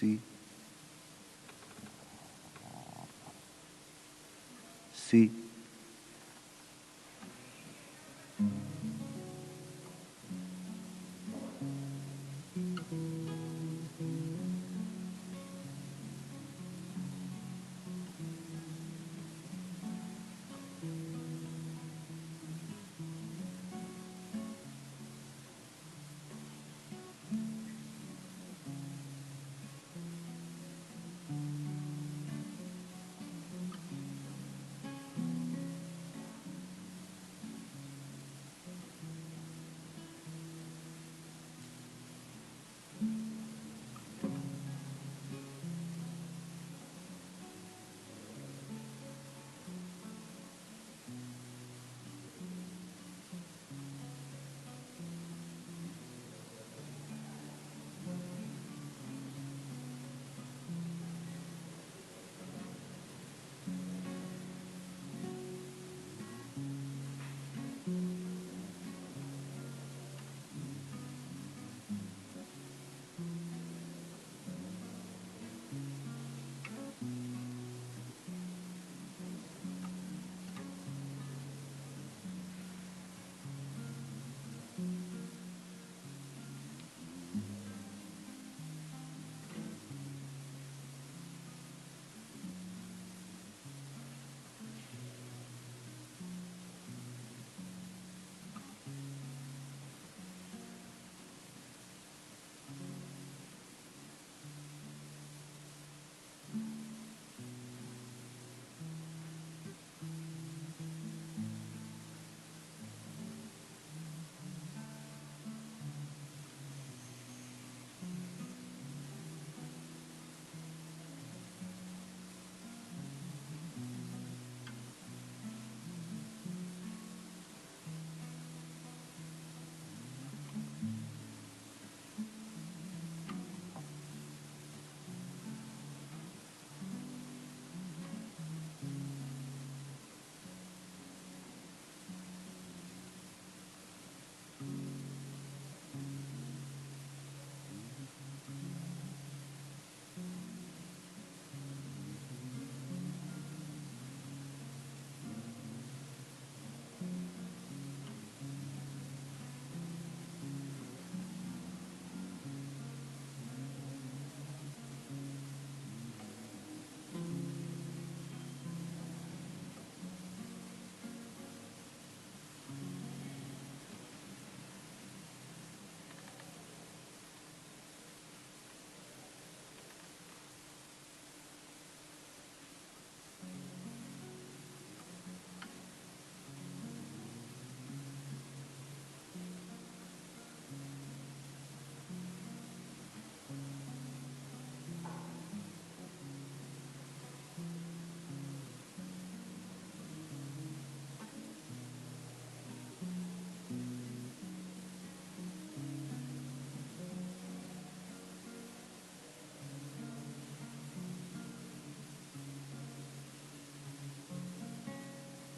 sí, sí.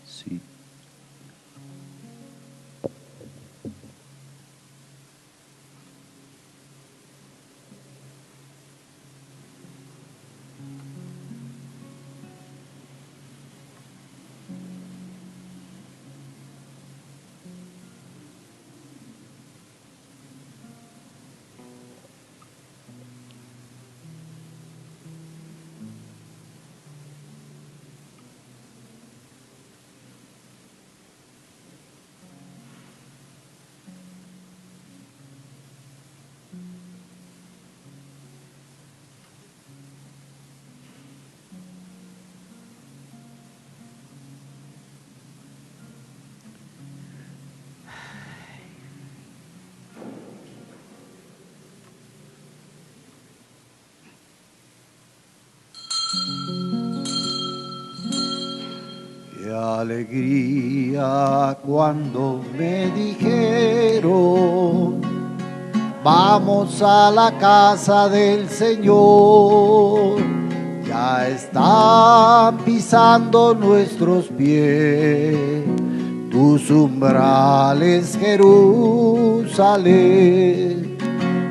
Sí. Qué alegría cuando me dijeron, vamos a la casa del Señor. Ya están pisando nuestros pies tus umbrales, Jerusalén,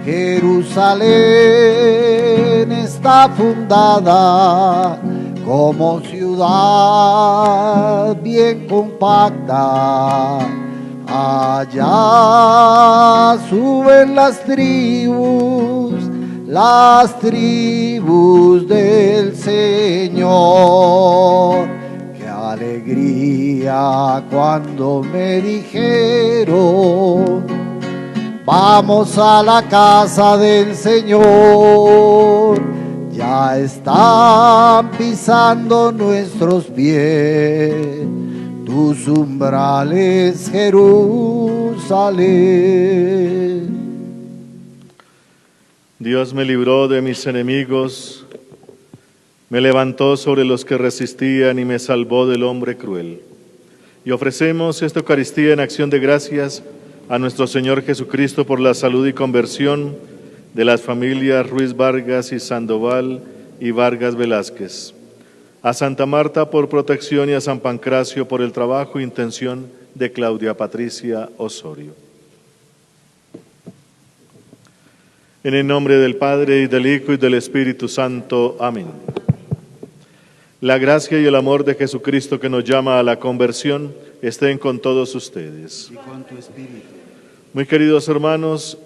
Jerusalén. bien está fundada, como ciudad bien compacta. Allá suben las tribus del Señor. Qué alegría cuando me dijeron: vamos a la casa del Señor. Ya están pisando nuestros pies tus umbrales, Jerusalén. Dios me libró de mis enemigos, me levantó sobre los que resistían y me salvó del hombre cruel. Y ofrecemos esta Eucaristía en acción de gracias a nuestro Señor Jesucristo por la salud y conversión de las familias Ruiz Vargas y Sandoval y Vargas Velázquez, a Santa Marta por protección y a San Pancracio por el trabajo e intención de Claudia Patricia Osorio. En el nombre del Padre, y del Hijo, y del Espíritu Santo. Amén. La gracia y el amor de Jesucristo, que nos llama a la conversión, estén con todos ustedes. Y con tu espíritu. Muy queridos hermanos,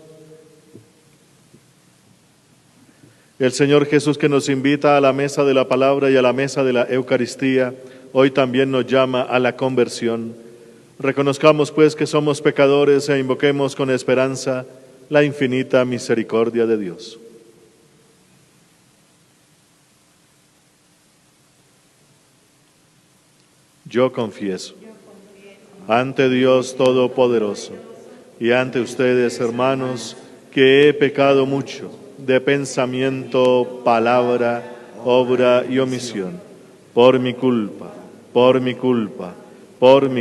el Señor Jesús, que nos invita a la mesa de la palabra y a la mesa de la Eucaristía, hoy también nos llama a la conversión. Reconozcamos pues que somos pecadores e invoquemos con esperanza la infinita misericordia de Dios. Yo confieso ante Dios Todopoderoso y ante ustedes, hermanos, que he pecado mucho de pensamiento, palabra, obra y omisión, por mi culpa, por mi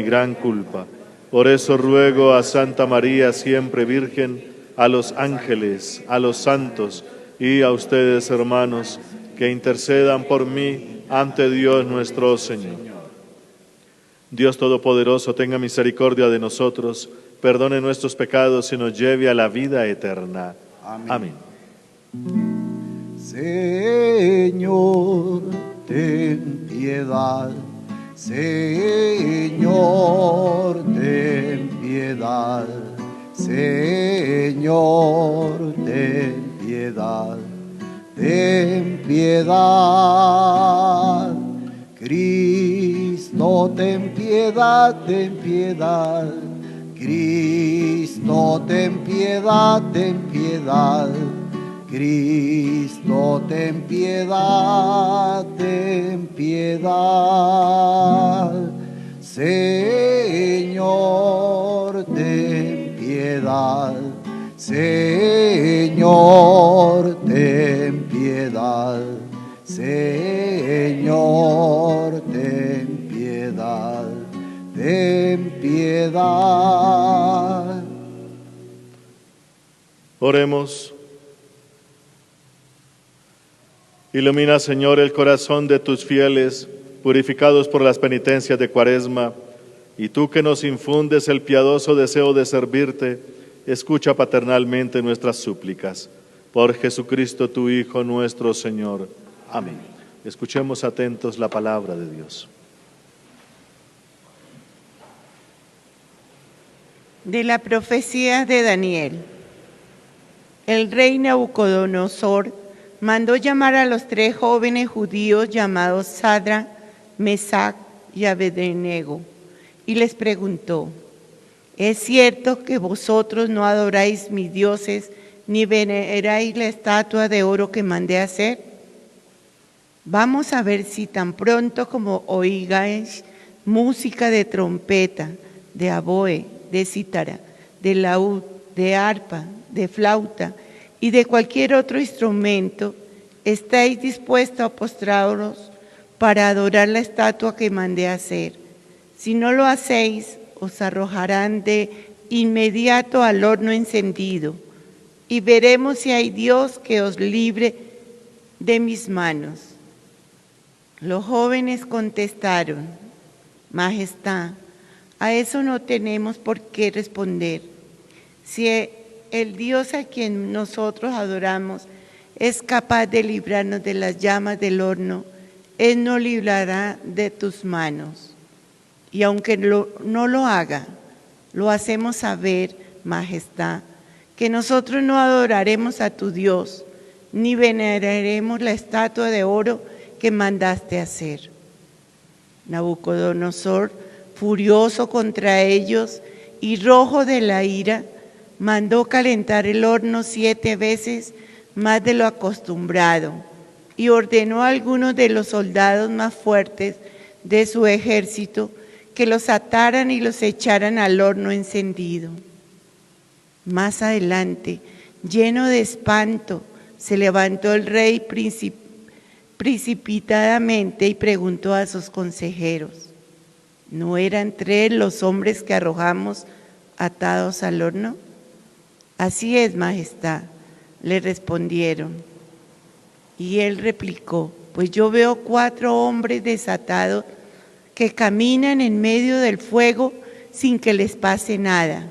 gran culpa. Por eso ruego a Santa María, siempre Virgen, a los ángeles, a los santos y a ustedes, hermanos, que intercedan por mí ante Dios nuestro Señor. Dios Todopoderoso, tenga misericordia de nosotros, perdone nuestros pecados y nos lleve a la vida eterna. Amén. Señor, ten piedad. Señor, ten piedad. Señor, ten piedad. Ten piedad. Cristo, ten piedad, ten piedad. Cristo, ten piedad, ten piedad. Cristo, ten piedad, ten piedad. Señor, ten piedad. Señor, ten piedad. Señor, ten piedad. Ten piedad. Oremos. Ilumina, Señor, el corazón de tus fieles, purificados por las penitencias de Cuaresma, y tú que nos infundes el piadoso deseo de servirte, escucha paternalmente nuestras súplicas. Por Jesucristo, tu Hijo, nuestro Señor. Amén. Escuchemos atentos la palabra de Dios. De la profecía de Daniel. El rey Nabucodonosor mandó llamar a los 3 jóvenes judíos llamados Sadrach, Mesach y Abednego, y les preguntó: ¿es cierto que vosotros no adoráis mis dioses, ni veneráis la estatua de oro que mandé hacer? Vamos a ver si tan pronto como oigáis música de trompeta, de oboe, de cítara, de laúd, de arpa, de flauta y de cualquier otro instrumento, estáis dispuestos a postraros para adorar la estatua que mandé hacer. Si no lo hacéis, os arrojarán de inmediato al horno encendido, y veremos si hay Dios que os libre de mis manos. Los jóvenes contestaron: Majestad, a eso no tenemos por qué responder. Si el Dios a quien nosotros adoramos es capaz de librarnos de las llamas del horno, Él nos librará de tus manos. Y aunque no lo haga, lo hacemos saber, Majestad, que nosotros no adoraremos a tu Dios, ni veneraremos la estatua de oro que mandaste hacer. Nabucodonosor, furioso contra ellos y rojo de la ira, mandó calentar el horno 7 veces más de lo acostumbrado y ordenó a algunos de los soldados más fuertes de su ejército que los ataran y los echaran al horno encendido. Más adelante, lleno de espanto, se levantó el rey precipitadamente y preguntó a sus consejeros: ¿no eran 3 los hombres que arrojamos atados al horno? Así es, Majestad, le respondieron. Y él replicó: pues yo veo 4 hombres desatados que caminan en medio del fuego sin que les pase nada,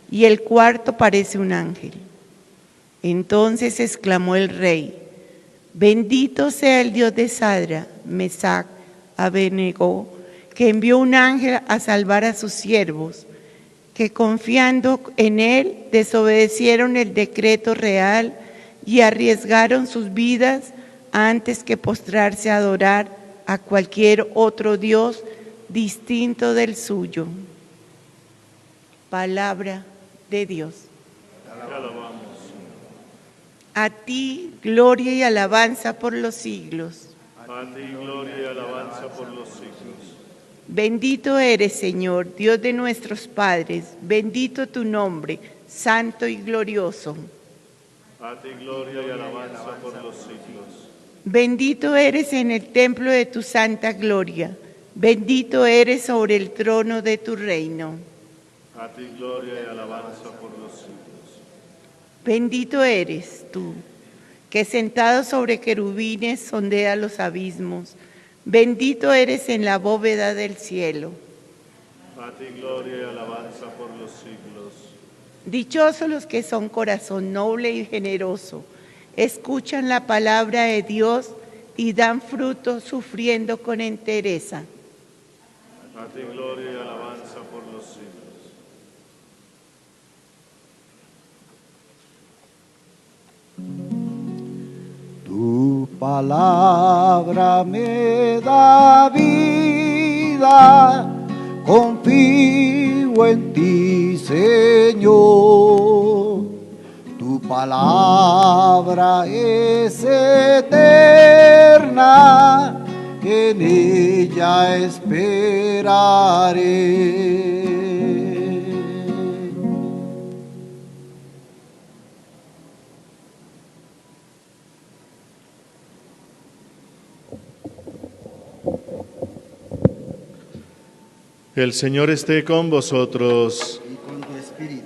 y el cuarto parece un ángel. Entonces exclamó el rey: bendito sea el Dios de Sadra, Mesac, Abednego, que envió un ángel a salvar a sus siervos, que confiando en él desobedecieron el decreto real y arriesgaron sus vidas antes que postrarse a adorar a cualquier otro Dios distinto del suyo. Palabra de Dios. Te alabamos. A ti, gloria y alabanza por los siglos. A ti gloria y alabanza por los siglos. Bendito eres, Señor, Dios de nuestros padres, bendito tu nombre, santo y glorioso. A ti gloria y alabanza por los siglos. Bendito eres en el templo de tu santa gloria, bendito eres sobre el trono de tu reino. A ti gloria y alabanza por los siglos. Bendito eres tú, que sentado sobre querubines sondea los abismos. Bendito eres en la bóveda del cielo. A ti gloria y alabanza por los siglos. Dichosos los que son corazón noble y generoso, escuchan la palabra de Dios y dan fruto sufriendo con entereza. A ti gloria y alabanza por los siglos. Tu palabra me da vida, confío en ti, Señor. Tu palabra es eterna, en ella esperaré. El Señor esté con vosotros. Y con tu espíritu.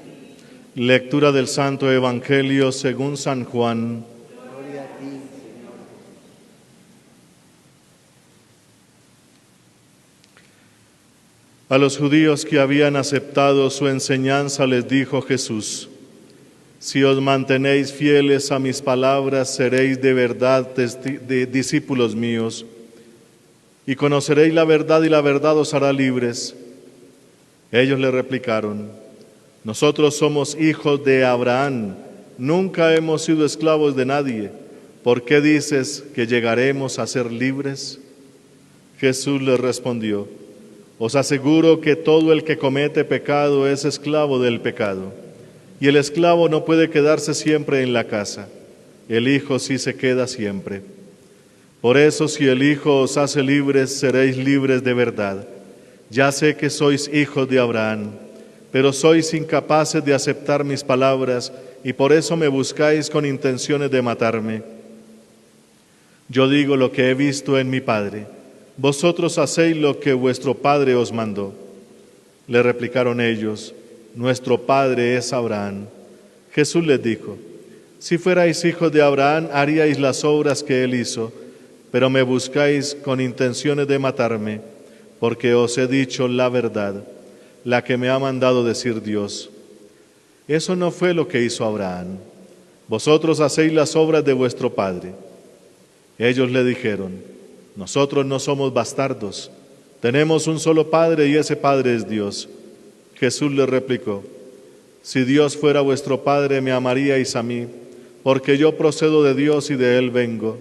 Lectura del Santo Evangelio según San Juan. Gloria a ti, Señor. A los judíos que habían aceptado su enseñanza les dijo Jesús: si os mantenéis fieles a mis palabras, seréis de verdad discípulos míos, y conoceréis la verdad y la verdad os hará libres. Ellos le replicaron: nosotros somos hijos de Abraham, nunca hemos sido esclavos de nadie. ¿Por qué dices que llegaremos a ser libres? Jesús les respondió: os aseguro que todo el que comete pecado es esclavo del pecado, y el esclavo no puede quedarse siempre en la casa, el Hijo sí se queda siempre. Por eso, si el Hijo os hace libres, seréis libres de verdad. Ya sé que sois hijos de Abraham, pero sois incapaces de aceptar mis palabras y por eso me buscáis con intenciones de matarme. Yo digo lo que he visto en mi Padre. Vosotros hacéis lo que vuestro padre os mandó. Le replicaron ellos: nuestro padre es Abraham. Jesús les dijo: si fuerais hijos de Abraham, haríais las obras que él hizo, pero me buscáis con intenciones de matarme, porque os he dicho la verdad, la que me ha mandado decir Dios. Eso no fue lo que hizo Abraham. vosotros hacéis las obras de vuestro padre. Ellos le dijeron: nosotros no somos bastardos, tenemos un solo Padre y ese Padre es Dios. Jesús le replicó: si Dios fuera vuestro Padre, me amaríais a mí, porque yo procedo de Dios y de Él vengo.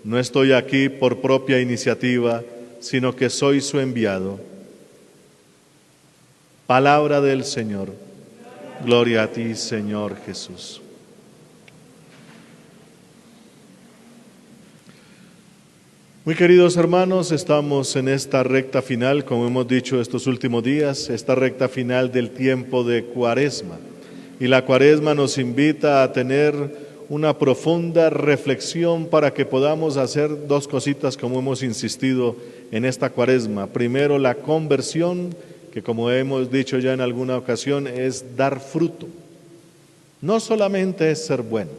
No estoy aquí por propia iniciativa, sino que soy su enviado. Palabra del Señor. Gloria a ti, Señor Jesús. Muy queridos hermanos, estamos en esta recta final, como hemos dicho estos últimos días, esta recta final del tiempo de Cuaresma. Y la Cuaresma nos invita a tener una profunda reflexión para que podamos hacer dos cositas como hemos insistido en esta Cuaresma. Primero, la conversión, que como hemos dicho ya en alguna ocasión, es dar fruto. No solamente es ser bueno,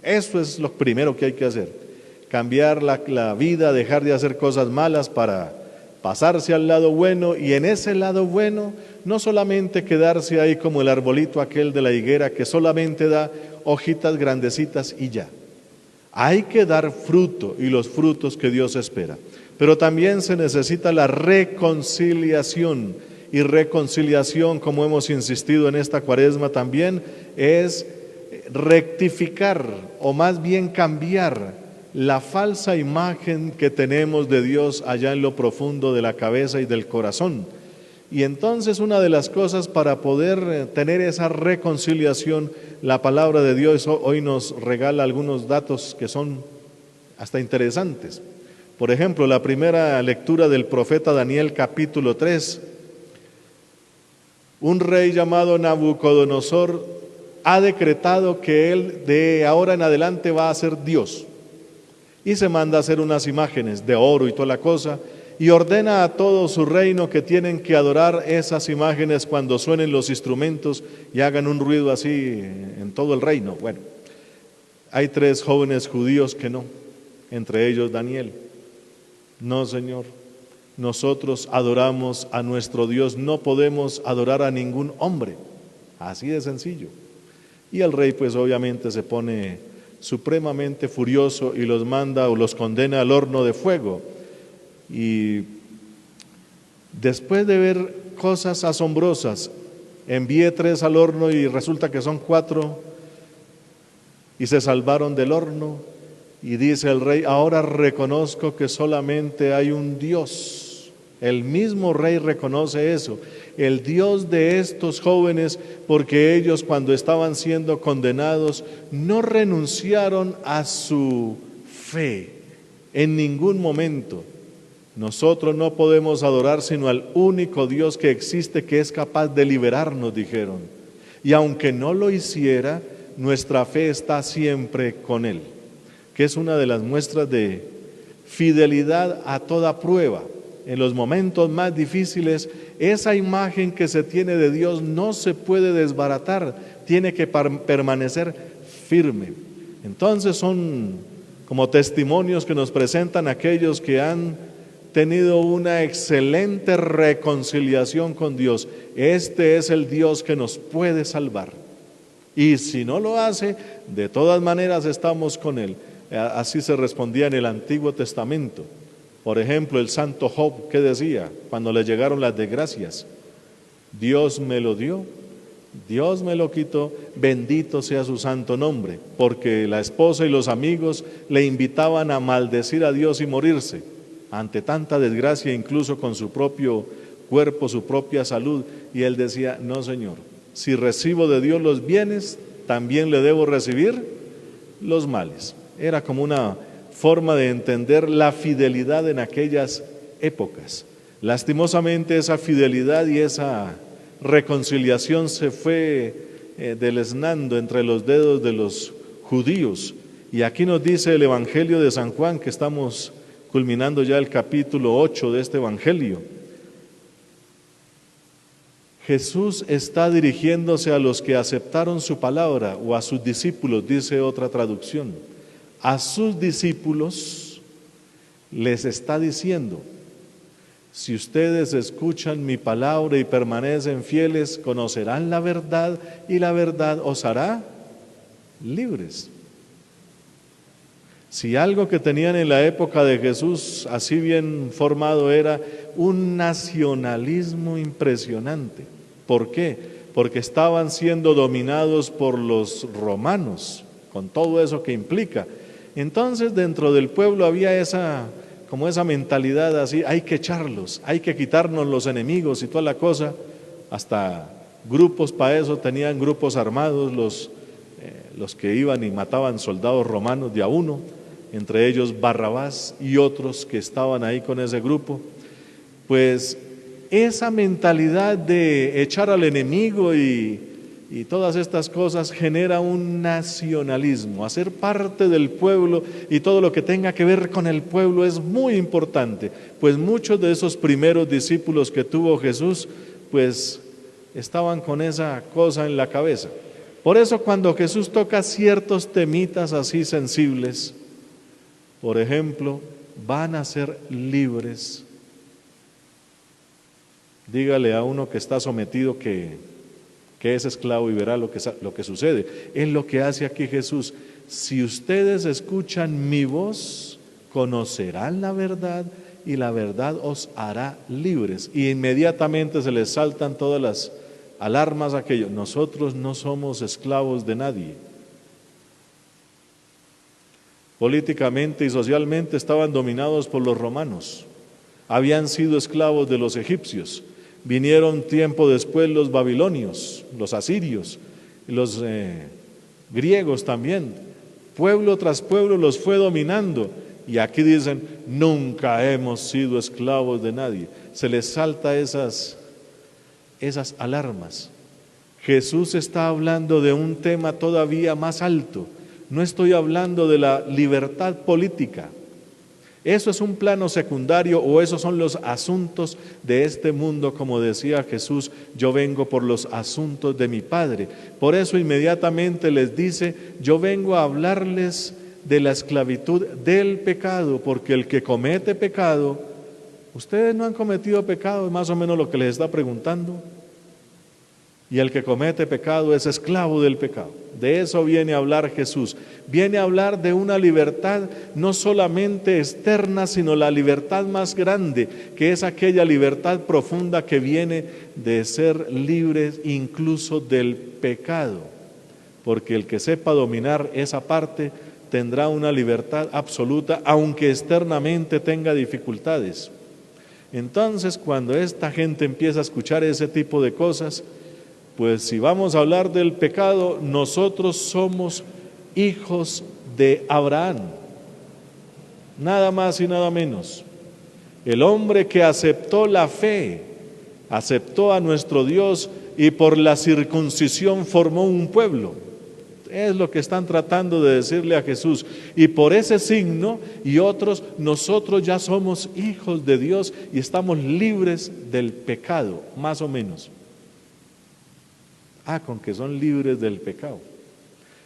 eso es lo primero que hay que hacer. Cambiar la vida, dejar de hacer cosas malas para pasarse al lado bueno, y en ese lado bueno no solamente quedarse ahí como el arbolito aquel de la higuera que solamente da hojitas grandecitas y ya. Hay que dar fruto, y los frutos que Dios espera. Pero también se necesita la reconciliación, y reconciliación, como hemos insistido en esta Cuaresma también, es rectificar o más bien cambiar la falsa imagen que tenemos de Dios allá en lo profundo de la cabeza y del corazón. Y entonces una de las cosas para poder tener esa reconciliación, la palabra de Dios hoy nos regala algunos datos que son hasta interesantes. Por ejemplo, la primera lectura del profeta Daniel, capítulo 3. Un rey llamado Nabucodonosor ha decretado que él de ahora en adelante va a ser Dios. Y se manda a hacer unas imágenes de oro y toda la cosa, y ordena a todo su reino que tienen que adorar esas imágenes cuando suenen los instrumentos y hagan un ruido así en todo el reino. Bueno, hay 3 jóvenes judíos que no, entre ellos Daniel. No, Señor, nosotros adoramos a nuestro Dios, no podemos adorar a ningún hombre. Así de sencillo. Y el rey pues obviamente se pone supremamente furioso y los manda o los condena al horno de fuego. Y después de ver cosas asombrosas, envié 3 al horno y resulta que son 4 y se salvaron del horno. Y dice el rey: ahora reconozco que solamente hay un Dios. El mismo rey reconoce eso, el Dios de estos jóvenes, porque ellos cuando estaban siendo condenados no renunciaron a su fe en ningún momento. Nosotros no podemos adorar sino al único Dios que existe, que es capaz de liberarnos, dijeron. Y aunque no lo hiciera, nuestra fe está siempre con Él, que es una de las muestras de fidelidad a toda prueba. En los momentos más difíciles, esa imagen que se tiene de Dios no se puede desbaratar, tiene que permanecer firme. Entonces son como testimonios que nos presentan aquellos que han tenido una excelente reconciliación con Dios. Este es el Dios que nos puede salvar. Y si no lo hace, de todas maneras estamos con Él. Así se respondía en el Antiguo Testamento. Por ejemplo, el santo Job, ¿qué decía cuando le llegaron las desgracias? Dios me lo dio, Dios me lo quitó, bendito sea su santo nombre, porque la esposa y los amigos le invitaban a maldecir a Dios y morirse ante tanta desgracia, incluso con su propio cuerpo, su propia salud. Y él decía: no, Señor, si recibo de Dios los bienes, también le debo recibir los males. Era como una forma de entender la fidelidad en aquellas épocas. Lastimosamente esa fidelidad y esa reconciliación se fue deleznando entre los dedos de los judíos. Y aquí nos dice el Evangelio de San Juan, que estamos culminando ya el capítulo 8 de este Evangelio. Jesús está dirigiéndose a los que aceptaron su palabra, o a sus discípulos, dice otra traducción. A sus discípulos les está diciendo: si ustedes escuchan mi palabra y permanecen fieles, conocerán la verdad y la verdad os hará libres. Si algo que tenían en la época de Jesús así bien formado era un nacionalismo impresionante. ¿Por qué? Porque estaban siendo dominados por los romanos, con todo eso que implica. Entonces dentro del pueblo había esa mentalidad así, hay que echarlos, hay que quitarnos los enemigos y toda la cosa. Hasta grupos para eso tenían grupos armados, los que iban y mataban soldados romanos de a uno, entre ellos Barrabás y otros que estaban ahí con ese grupo. Pues esa mentalidad de echar al enemigo y todas estas cosas genera un nacionalismo. Hacer parte del pueblo y todo lo que tenga que ver con el pueblo es muy importante, pues muchos de esos primeros discípulos que tuvo Jesús, pues estaban con esa cosa en la cabeza. Por eso cuando Jesús toca ciertos temitas así sensibles, por ejemplo, van a ser libres. Dígale a uno que está sometido que es esclavo y verá lo que sucede. Es lo que hace aquí Jesús. Si ustedes escuchan mi voz, conocerán la verdad y la verdad os hará libres. Y inmediatamente se les saltan todas las alarmas aquello. Nosotros no somos esclavos de nadie. Políticamente y socialmente estaban dominados por los romanos. Habían sido esclavos de los egipcios. Vinieron tiempo después los babilonios, los asirios, los griegos también. Pueblo tras pueblo los fue dominando. Y aquí dicen, nunca hemos sido esclavos de nadie. Se les salta esas alarmas. Jesús está hablando de un tema todavía más alto. No estoy hablando de la libertad política. Eso es un plano secundario o esos son los asuntos de este mundo, como decía Jesús, yo vengo por los asuntos de mi Padre. Por eso inmediatamente les dice, yo vengo a hablarles de la esclavitud del pecado, porque el que comete pecado, ustedes no han cometido pecado, es más o menos lo que les está preguntando. Y el que comete pecado es esclavo del pecado. De eso viene a hablar Jesús. Viene a hablar de una libertad no solamente externa, sino la libertad más grande, que es aquella libertad profunda que viene de ser libres incluso del pecado. Porque el que sepa dominar esa parte tendrá una libertad absoluta, aunque externamente tenga dificultades. Entonces, cuando esta gente empieza a escuchar ese tipo de cosas, pues si vamos a hablar del pecado, nosotros somos hijos de Abraham, nada más y nada menos. El hombre que aceptó la fe, aceptó a nuestro Dios y por la circuncisión formó un pueblo. Es lo que están tratando de decirle a Jesús. Y por ese signo y otros, nosotros ya somos hijos de Dios y estamos libres del pecado, más o menos. Con que son libres del pecado.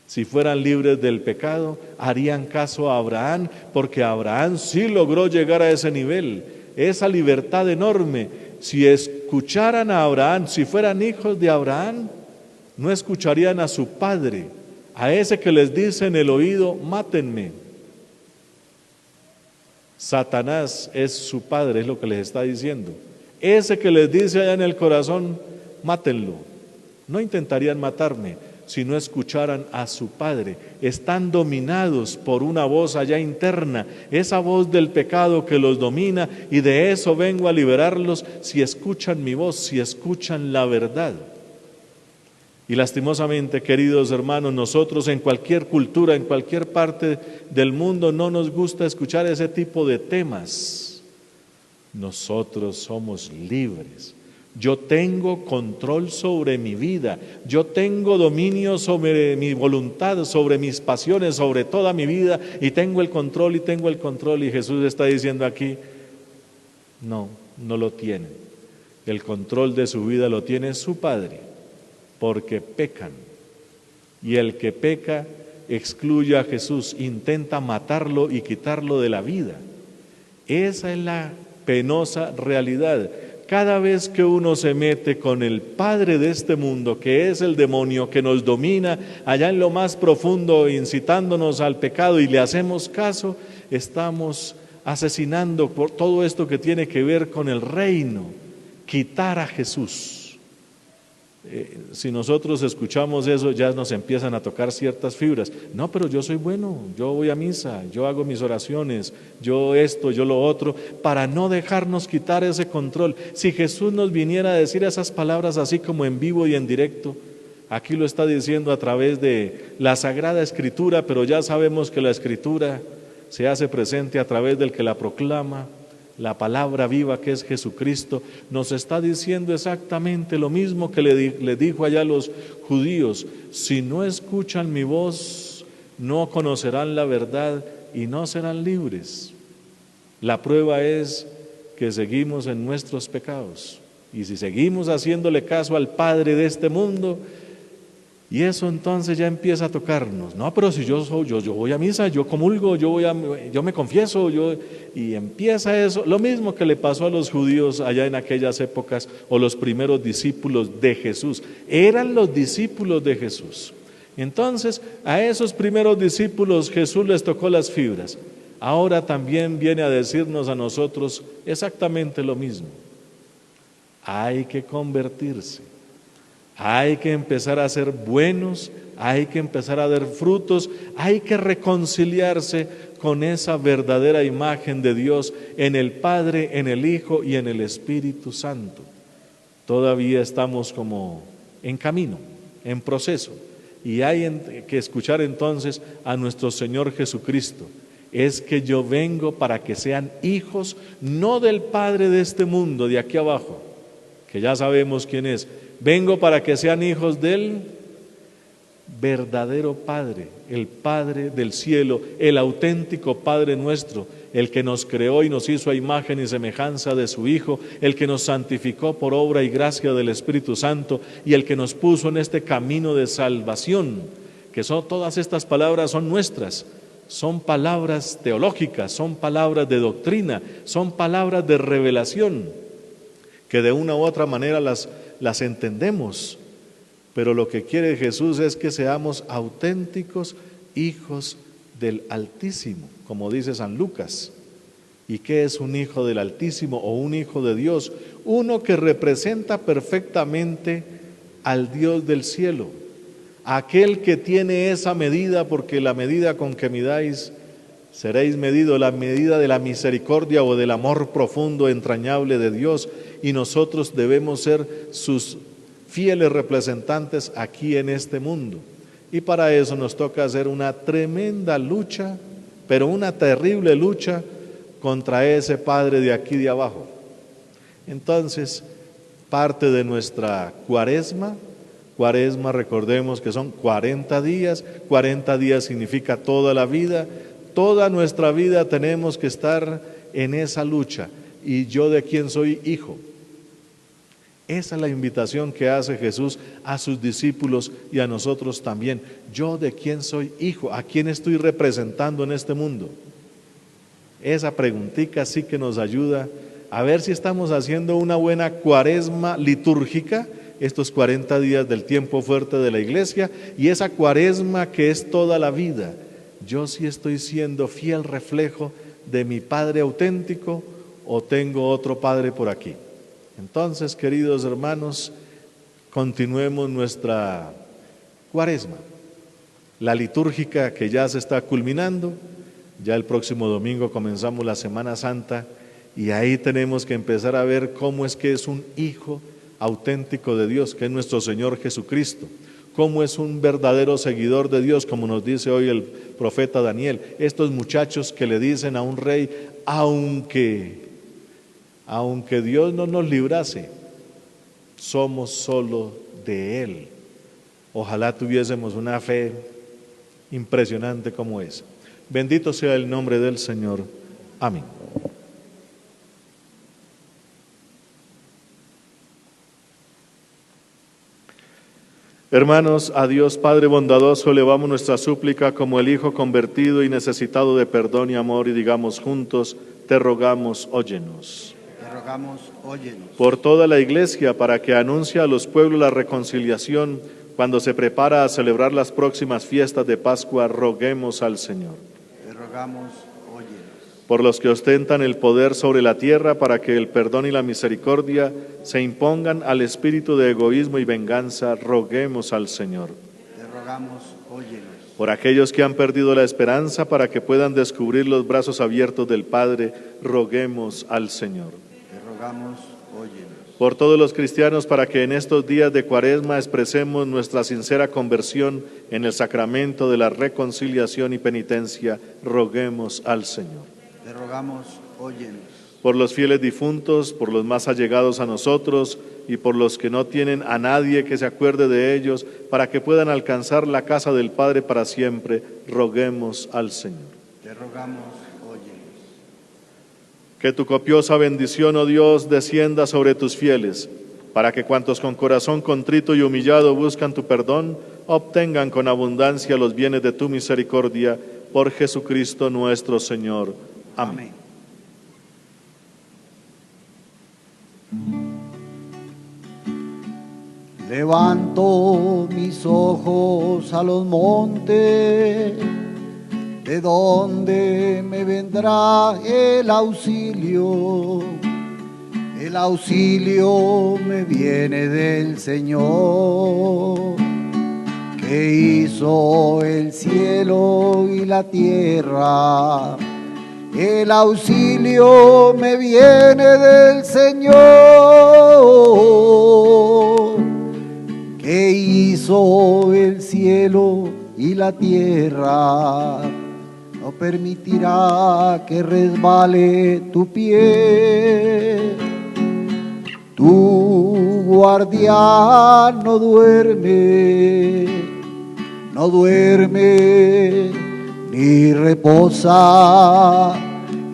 Si fueran libres del pecado, harían caso a Abraham, porque Abraham sí logró llegar a ese nivel, esa libertad enorme. Si escucharan a Abraham, si fueran hijos de Abraham, no escucharían a su padre, a ese que les dice en el oído, mátenme. Satanás es su padre, es lo que les está diciendo. Ese que les dice allá en el corazón, mátenlo. No intentarían matarme si no escucharan a su Padre. Están dominados por una voz allá interna, esa voz del pecado que los domina, y de eso vengo a liberarlos si escuchan mi voz, si escuchan la verdad. Y lastimosamente, queridos hermanos, nosotros en cualquier cultura, en cualquier parte del mundo, no nos gusta escuchar ese tipo de temas. Nosotros somos libres. Yo tengo control sobre mi vida, yo tengo dominio sobre mi voluntad, sobre mis pasiones, sobre toda mi vida, y tengo el control, y Jesús está diciendo aquí, no lo tienen. El control de su vida lo tiene su Padre, porque pecan, y el que peca excluye a Jesús, intenta matarlo y quitarlo de la vida. Esa es la penosa realidad. Cada vez que uno se mete con el padre de este mundo, que es el demonio que nos domina allá en lo más profundo, incitándonos al pecado, y le hacemos caso, estamos asesinando por todo esto que tiene que ver con el reino, quitar a Jesús. Si nosotros escuchamos eso, ya nos empiezan a tocar ciertas fibras. No, pero yo soy bueno, yo voy a misa, yo hago mis oraciones, yo esto, yo lo otro, para no dejarnos quitar ese control. Si Jesús nos viniera a decir esas palabras así como en vivo y en directo, aquí lo está diciendo a través de la Sagrada Escritura, pero ya sabemos que la Escritura se hace presente a través del que la proclama. La palabra viva que es Jesucristo nos está diciendo exactamente lo mismo que le dijo allá a los judíos: si no escuchan mi voz, no conocerán la verdad y no serán libres. La prueba es que seguimos en nuestros pecados, y si seguimos haciéndole caso al padre de este mundo, y eso entonces ya empieza a tocarnos. No, pero si yo voy a misa, yo comulgo, yo me confieso, y empieza eso, lo mismo que le pasó a los judíos allá en aquellas épocas, o los primeros discípulos de Jesús. Eran los discípulos de Jesús. Entonces, a esos primeros discípulos Jesús les tocó las fibras. Ahora también viene a decirnos a nosotros exactamente lo mismo. Hay que convertirse. Hay que empezar a ser buenos, hay que empezar a dar frutos, hay que reconciliarse con esa verdadera imagen de Dios en el Padre, en el Hijo y en el Espíritu Santo. Todavía estamos como en camino, en proceso, y hay que escuchar entonces a nuestro Señor Jesucristo. Es que yo vengo para que sean hijos, no del padre de este mundo, de aquí abajo, que ya sabemos quién es. Vengo para que sean hijos del verdadero Padre, el Padre del cielo, el auténtico Padre nuestro, el que nos creó y nos hizo a imagen y semejanza de su Hijo, el que nos santificó por obra y gracia del Espíritu Santo, y el que nos puso en este camino de salvación, que todas estas palabras son nuestras, son palabras teológicas, son palabras de doctrina, son palabras de revelación, que de una u otra manera las entendemos, pero lo que quiere Jesús es que seamos auténticos hijos del Altísimo, como dice San Lucas. ¿Y qué es un hijo del Altísimo o un hijo de Dios? Uno que representa perfectamente al Dios del cielo, aquel que tiene esa medida, porque la medida con que midáis seréis medido, la medida de la misericordia o del amor profundo, entrañable de Dios, y nosotros debemos ser sus fieles representantes aquí en este mundo. Y para eso nos toca hacer una tremenda lucha, pero una terrible lucha contra ese padre de aquí de abajo. Entonces, parte de nuestra cuaresma, recordemos que son 40 días significa toda la vida. Toda nuestra vida tenemos que estar en esa lucha. ¿Y yo de quién soy hijo? Esa es la invitación que hace Jesús a sus discípulos y a nosotros también. ¿Yo de quién soy hijo? ¿A quién estoy representando en este mundo? Esa preguntita sí que nos ayuda a ver si estamos haciendo una buena cuaresma litúrgica, estos 40 días del tiempo fuerte de la iglesia, y esa cuaresma que es toda la vida. ¿Yo sí estoy siendo fiel reflejo de mi Padre auténtico o tengo otro Padre por aquí? Entonces, queridos hermanos, continuemos nuestra cuaresma, la litúrgica que ya se está culminando. Ya el próximo domingo comenzamos la Semana Santa, y ahí tenemos que empezar a ver cómo es que es un hijo auténtico de Dios, que es nuestro Señor Jesucristo. Cómo es un verdadero seguidor de Dios, como nos dice hoy el profeta Daniel. Estos muchachos que le dicen a un rey: aunque Dios no nos librase, somos solo de Él. Ojalá tuviésemos una fe impresionante como esa. Bendito sea el nombre del Señor. Amén. Hermanos, a Dios Padre bondadoso elevamos nuestra súplica como el Hijo convertido y necesitado de perdón y amor, y digamos juntos: te rogamos, óyenos. Te rogamos, rogamos, óyenos. Por toda la Iglesia, para que anuncie a los pueblos la reconciliación cuando se prepara a celebrar las próximas fiestas de Pascua, roguemos al Señor. Te rogamos, óyenos. Por los que ostentan el poder sobre la tierra, para que el perdón y la misericordia se impongan al espíritu de egoísmo y venganza, roguemos al Señor. Te rogamos, óyenos. Por aquellos que han perdido la esperanza, para que puedan descubrir los brazos abiertos del Padre, roguemos al Señor. Te rogamos, óyenos. Por todos los cristianos, para que en estos días de Cuaresma expresemos nuestra sincera conversión en el sacramento de la reconciliación y penitencia, roguemos al Señor. Te rogamos, óyenos. Por los fieles difuntos, por los más allegados a nosotros y por los que no tienen a nadie que se acuerde de ellos, para que puedan alcanzar la casa del Padre para siempre, roguemos al Señor. Te rogamos, óyenos. Que tu copiosa bendición, oh Dios, descienda sobre tus fieles, para que cuantos con corazón contrito y humillado buscan tu perdón, obtengan con abundancia los bienes de tu misericordia, por Jesucristo nuestro Señor. Amén. Levanto mis ojos a los montes, ¿de dónde me vendrá el auxilio? El auxilio me viene del Señor, que hizo el cielo y la tierra. El auxilio me viene del Señor, que hizo el cielo y la tierra. No permitirá que resbale tu pie. Tu guardián no duerme ni reposa,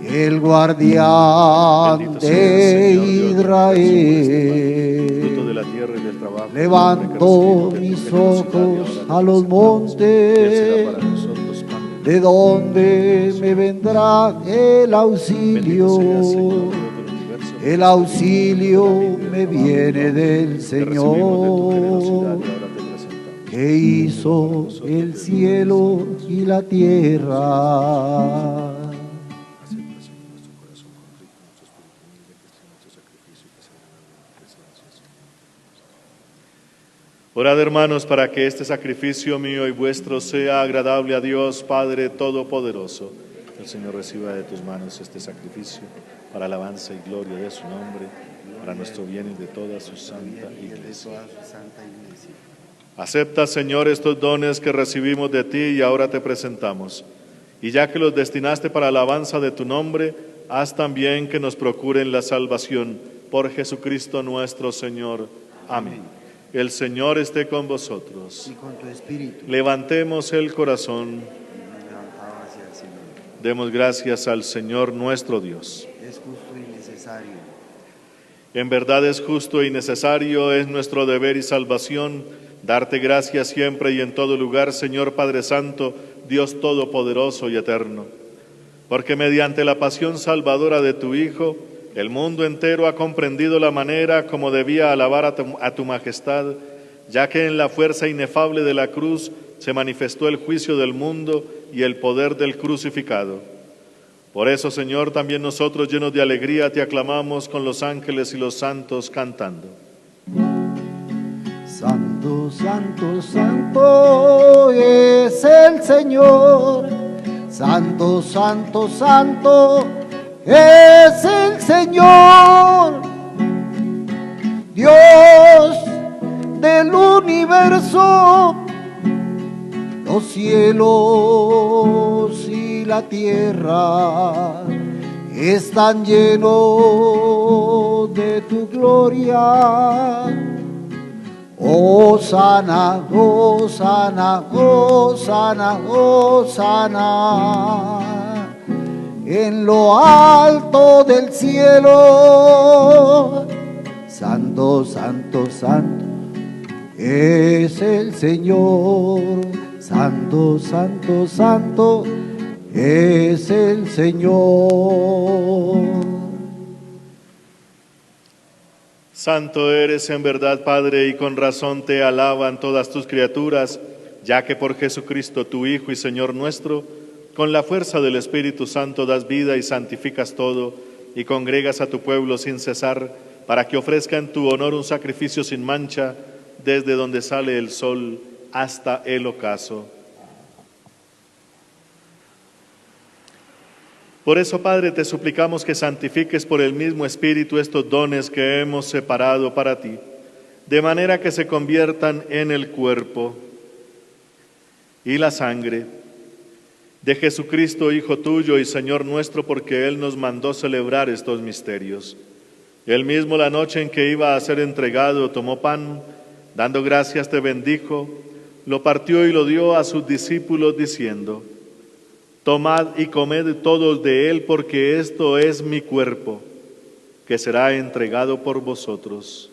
el guardián Bendito sea de el Señor, Dios de Israel. fruto de la tierra y del trabajo. Levanto mis ojos a los montes, ¿de dónde me vendrá el auxilio? El auxilio me viene del Señor, que hizo el cielo y la tierra. Orad, hermanos, para que este sacrificio mío y vuestro sea agradable a Dios Padre Todopoderoso. El Señor reciba de tus manos este sacrificio para alabanza y gloria de su nombre, para nuestro bien y de toda su santa Iglesia. Acepta, Señor, estos dones que recibimos de ti y ahora te presentamos. Y ya que los destinaste para alabanza de tu nombre, haz también que nos procuren la salvación por Jesucristo nuestro Señor. Amén. El Señor esté con vosotros. Y con tu espíritu. Levantemos el corazón. Levantado hacia el Señor. Demos gracias al Señor nuestro Dios. Es justo y necesario. En verdad es justo y necesario, es nuestro deber y salvación, darte gracias siempre y en todo lugar, Señor Padre Santo, Dios Todopoderoso y Eterno. Porque mediante la pasión salvadora de tu Hijo, el mundo entero ha comprendido la manera como debía alabar a tu majestad, ya que en la fuerza inefable de la cruz se manifestó el juicio del mundo y el poder del crucificado. Por eso, Señor, también nosotros, llenos de alegría, te aclamamos con los ángeles y los santos cantando. Santo, santo, santo es el Señor. Santo, santo, santo es el Señor. Dios del universo, los cielos y la tierra están llenos de tu gloria. Hosana, hosana, hosana, hosana, en lo alto del cielo. Santo, santo, santo es el Señor. Santo, santo, santo es el Señor. Santo eres en verdad, Padre, y con razón te alaban todas tus criaturas, ya que por Jesucristo, tu Hijo y Señor nuestro, con la fuerza del Espíritu Santo das vida y santificas todo, y congregas a tu pueblo sin cesar, para que ofrezca en tu honor un sacrificio sin mancha, desde donde sale el sol hasta el ocaso. Por eso, Padre, te suplicamos que santifiques por el mismo Espíritu estos dones que hemos separado para ti, de manera que se conviertan en el cuerpo y la sangre de Jesucristo, Hijo tuyo y Señor nuestro, porque Él nos mandó celebrar estos misterios. Él mismo, la noche en que iba a ser entregado, tomó pan, dando gracias te bendijo, lo partió y lo dio a sus discípulos diciendo: tomad y comed todos de él, porque esto es mi cuerpo, que será entregado por vosotros.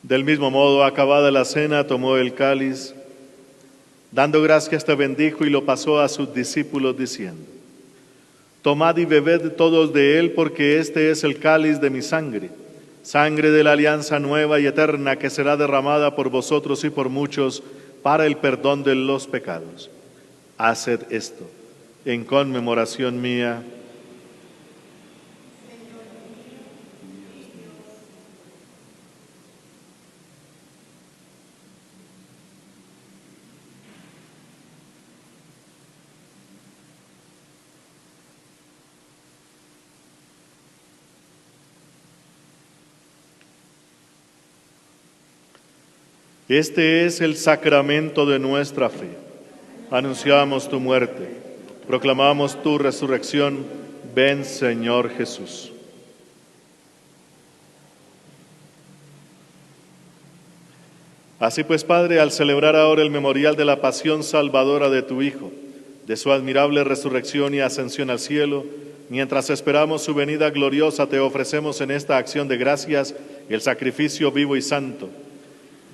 Del mismo modo, acabada la cena, tomó el cáliz, dando gracias te bendijo y lo pasó a sus discípulos diciendo: tomad y bebed todos de él, porque este es el cáliz de mi sangre, sangre de la alianza nueva y eterna, que será derramada por vosotros y por muchos para el perdón de los pecados. Haced esto en conmemoración mía. Este es el sacramento de nuestra fe. Anunciamos tu muerte, proclamamos tu resurrección. Ven, Señor Jesús. Así pues, Padre, al celebrar ahora el memorial de la pasión salvadora de tu Hijo, de su admirable resurrección y ascensión al cielo, mientras esperamos su venida gloriosa, te ofrecemos en esta acción de gracias el sacrificio vivo y santo.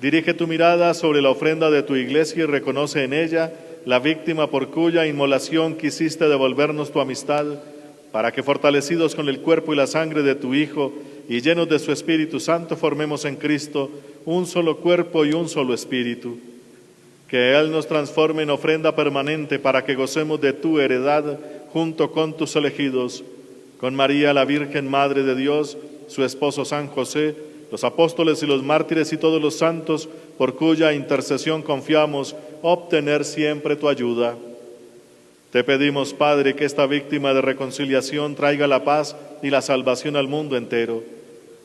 Dirige tu mirada sobre la ofrenda de tu iglesia y reconoce en ella la víctima por cuya inmolación quisiste devolvernos tu amistad, para que, fortalecidos con el cuerpo y la sangre de tu Hijo y llenos de su Espíritu Santo, formemos en Cristo un solo cuerpo y un solo espíritu. Que Él nos transforme en ofrenda permanente para que gocemos de tu heredad junto con tus elegidos, con María, la Virgen Madre de Dios, su esposo San José, los apóstoles y los mártires y todos los santos, por cuya intercesión confiamos obtener siempre tu ayuda. Te pedimos, Padre, que esta víctima de reconciliación traiga la paz y la salvación al mundo entero.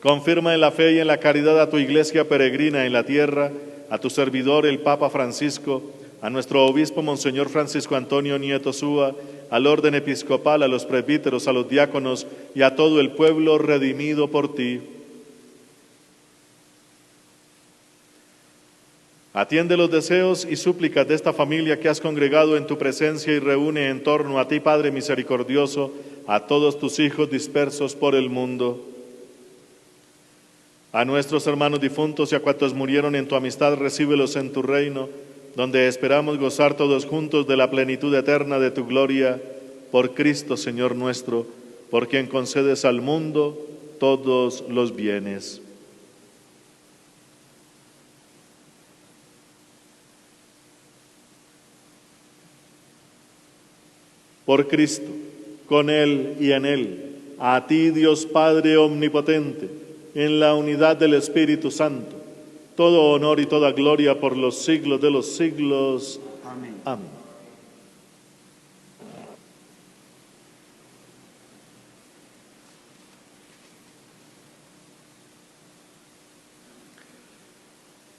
Confirma en la fe y en la caridad a tu iglesia peregrina en la tierra, a tu servidor el Papa Francisco, a nuestro obispo Monseñor Francisco Antonio Nieto Súa, al orden episcopal, a los presbíteros, a los diáconos y a todo el pueblo redimido por ti. Atiende los deseos y súplicas de esta familia que has congregado en tu presencia y reúne en torno a ti, Padre misericordioso, a todos tus hijos dispersos por el mundo. A nuestros hermanos difuntos y a cuantos murieron en tu amistad, recíbelos en tu reino, donde esperamos gozar todos juntos de la plenitud eterna de tu gloria, por Cristo Señor nuestro, por quien concedes al mundo todos los bienes. Por Cristo, con Él y en Él, a ti, Dios Padre omnipotente, en la unidad del Espíritu Santo, todo honor y toda gloria por los siglos de los siglos. Amén. Amén.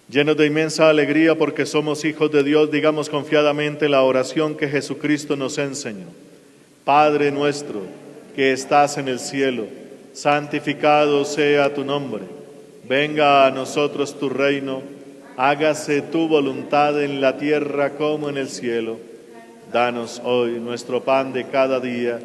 Llenos de inmensa alegría porque somos hijos de Dios, digamos confiadamente la oración que Jesucristo nos enseñó. Padre nuestro, que estás en el cielo, santificado sea tu nombre. Venga a nosotros tu reino, hágase tu voluntad en la tierra como en el cielo. Danos hoy nuestro pan de cada día.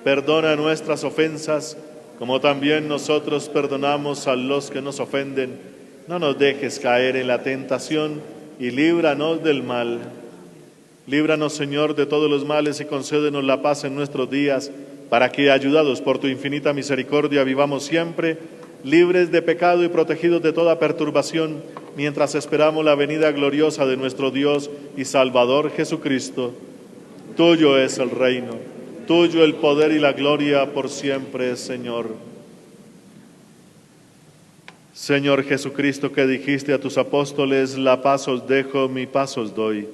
Perdona nuestras ofensas, como también nosotros perdonamos a los que nos ofenden. No nos dejes caer en la tentación y líbranos del mal. Líbranos, Señor, de todos los males y concédenos la paz en nuestros días, para que, ayudados por tu infinita misericordia, vivamos siempre libres de pecado y protegidos de toda perturbación, mientras esperamos la venida gloriosa de nuestro Dios y Salvador Jesucristo. Tuyo es el reino, tuyo el poder y la gloria por siempre, Señor. Señor Jesucristo, que dijiste a tus apóstoles: la paz os dejo, mi paz os doy.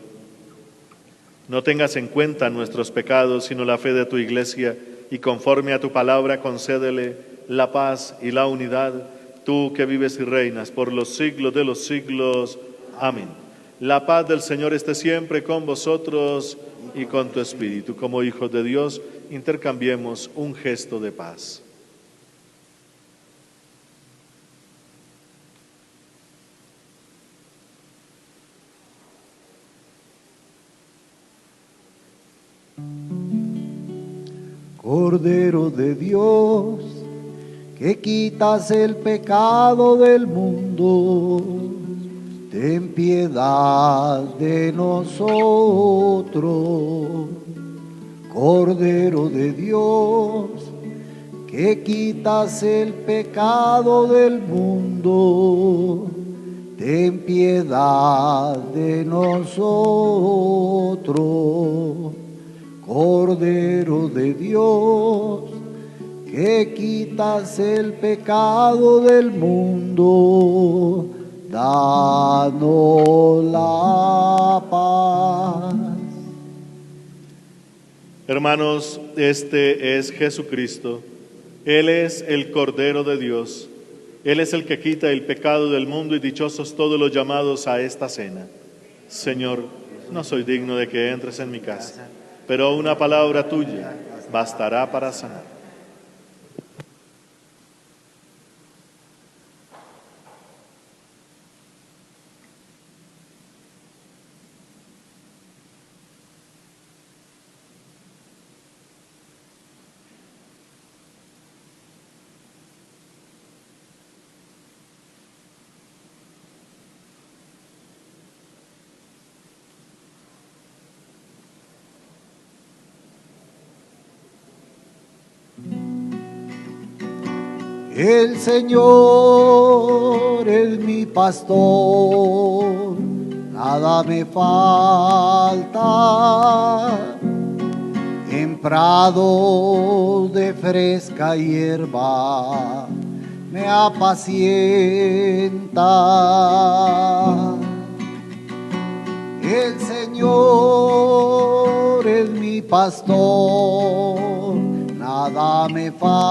No tengas en cuenta nuestros pecados, sino la fe de tu Iglesia, y conforme a tu palabra concédele la paz y la unidad, tú que vives y reinas por los siglos de los siglos. Amén. La paz del Señor esté siempre con vosotros y con tu espíritu. Como hijos de Dios, intercambiemos un gesto de paz. Cordero de Dios, que quitas el pecado del mundo, ten piedad de nosotros. Cordero de Dios, que quitas el pecado del mundo, ten piedad de nosotros. Cordero de Dios, que quitas el pecado del mundo, danos la paz. Hermanos, este es Jesucristo. Él es el Cordero de Dios. Él es el que quita el pecado del mundo, y dichosos todos los llamados a esta cena. Señor, no soy digno de que entres en mi casa, pero una palabra tuya bastará para sanar. El Señor es mi pastor, nada me falta. En prados de fresca hierba me apacienta. El Señor es mi pastor, nada me falta.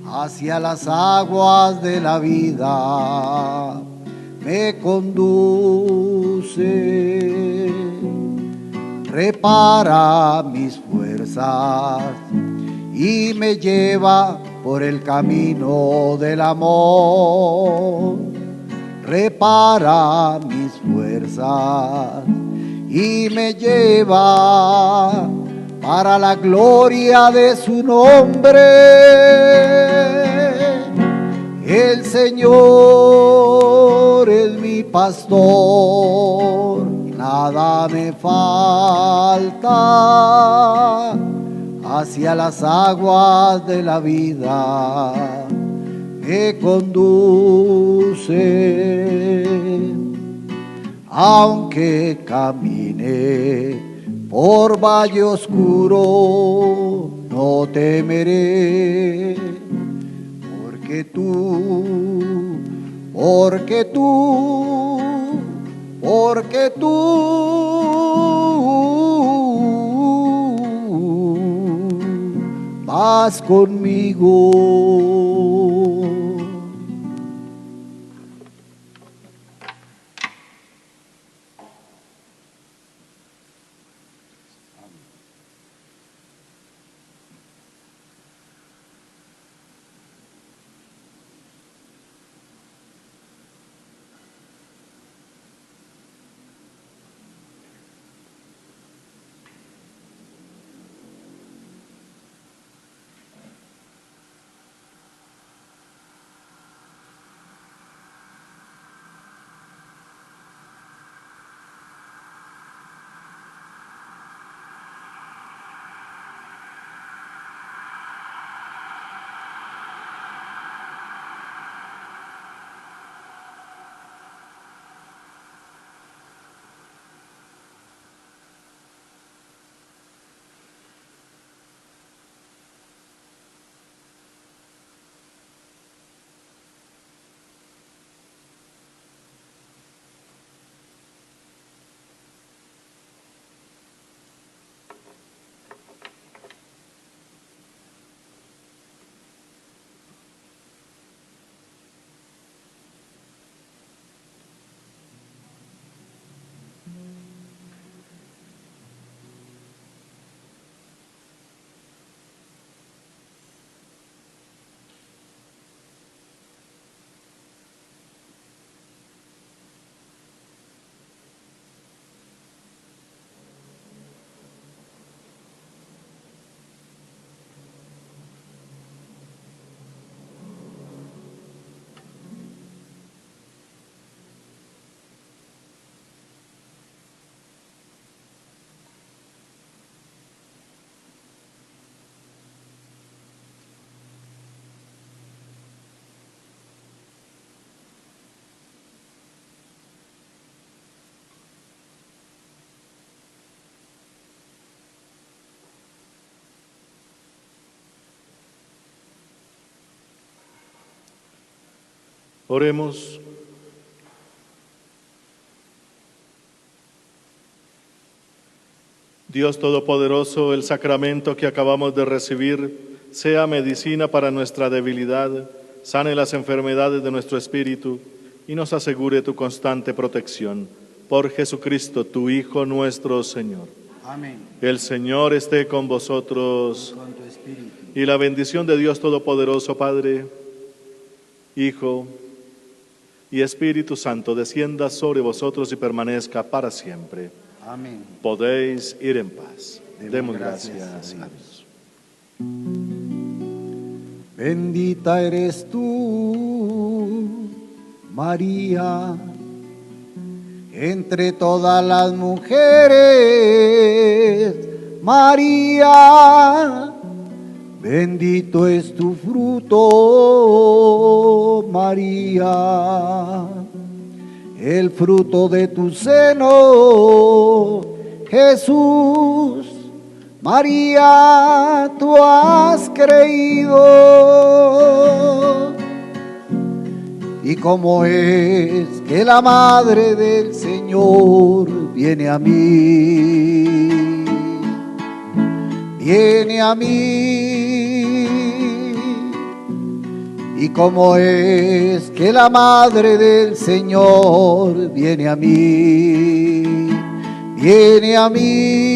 Hacia las aguas de la vida me conduce, repara mis fuerzas y me lleva por el camino del amor. Repara mis fuerzas y me lleva para la gloria de su nombre. El Señor es mi pastor, nada me falta. Hacia las aguas de la vida me conduce. Aunque camine por valle oscuro, no temeré, porque tú vas conmigo. Oremos. Dios Todopoderoso, el sacramento que acabamos de recibir sea medicina para nuestra debilidad, sane las enfermedades de nuestro espíritu y nos asegure tu constante protección. Por Jesucristo, tu Hijo nuestro Señor. Amén. El Señor esté con vosotros. Con tu espíritu. Y la bendición de Dios Todopoderoso, Padre, Hijo y Espíritu Santo, descienda sobre vosotros y permanezca para siempre. Amén. Podéis ir en paz. Demos gracias gracias a a Dios. Dios. Bendita eres tú, María, entre todas las mujeres, María, bendito es tu fruto, María, el fruto de tu seno, Jesús. María, tú has creído. ¿Y cómo es que la Madre del Señor viene a mí? Viene a mí. ¿Y cómo es que la Madre del Señor viene a mí? Viene a mí.